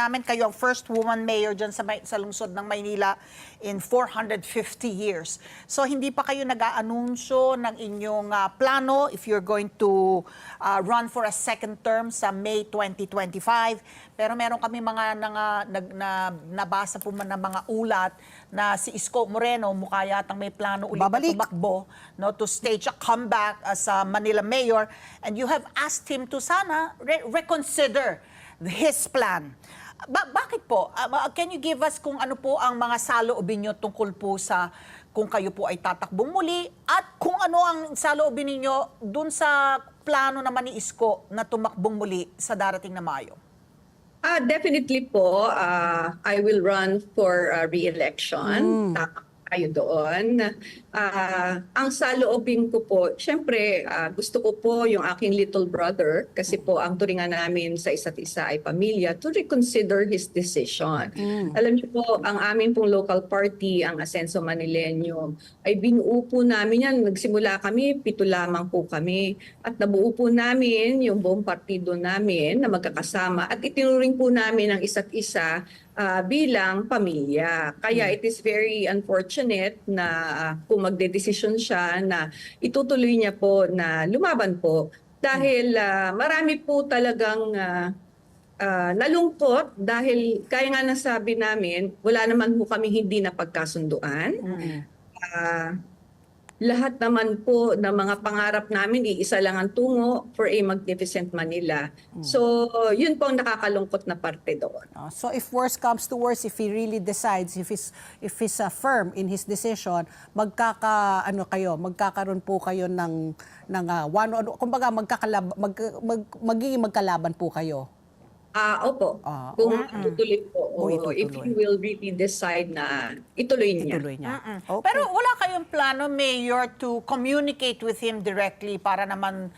namin kayo ang first woman mayor dyan sa lungsod ng Maynila in 450 years. So hindi pa kayo nag-aanunsyo ng inyong plano if you're going to run for a second term sa May 2025. Pero meron kami mga nabasa po man ng mga ulat na si Isko Moreno mukha yatang may plano ulit na tumakbo, no, to stage a comeback as a Manila mayor, and you have asked him to sana reconsider his plan. Bakit po? Can you give us kung ano po ang mga saloobin nyo tungkol po sa kung kayo po ay tatakbong muli at kung ano ang saloobin ninyo dun sa plano naman ni Isko na tumakbong muli sa darating na Mayo? Definitely po, I will run for re-election. Tama kayo doon. Ang saloobin ko po, syempre gusto ko po yung aking little brother, kasi po ang turingan namin sa isa't isa ay pamilya, to reconsider his decision. Alam niyo po, ang amin pong local party, ang Asenso Manileño, ay binuo po namin yan. Nagsimula kami, 7 lamang po kami. At nabuo po namin yung buong partido namin na magkakasama. At itinuring po namin ang isa't isa bilang pamilya. Kaya it is very unfortunate na kung magdedesisyon siya na itutuloy niya po na lumaban po dahil marami po talagang nalungkot dahil kaya nga nasabi namin, wala naman po kami hindi napagkasunduan. Lahat naman po ng mga pangarap namin, iisa lang ang tungo for a magnificent Manila. So, yun po ang nakakalungkot na parte doon. So, if worse comes to worse, if he really decides, if he's firm in his decision, magkakaroon po kayo ng kumbaga magiging magkalaban po kayo. Opo. Kung tutuloy po. If you will really decide na ituloy niya. Okay. Pero wala kayong plano, Mayor, to communicate with him directly para naman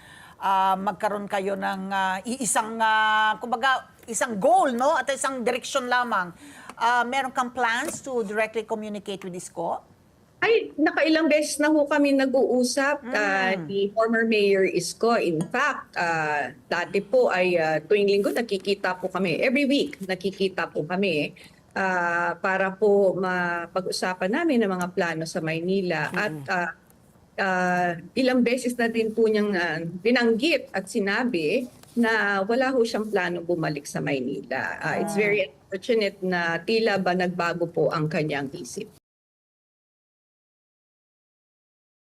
magkaroon kayo ng isang goal, no? At isang direksyon lamang. Meron kang plans to directly communicate with Isko? Ay, nakailang beses na ho kami nag-uusap ni former Mayor Isko. In fact, dati po ay tuwing linggo nakikita po kami. Every week nakikita po kami para po mapag-usapan namin ng mga plano sa Maynila. At ilang beses na din po niyang binanggit at sinabi na wala ho siyang plano bumalik sa Maynila. It's very unfortunate na tila ba nagbago po ang kanyang isip.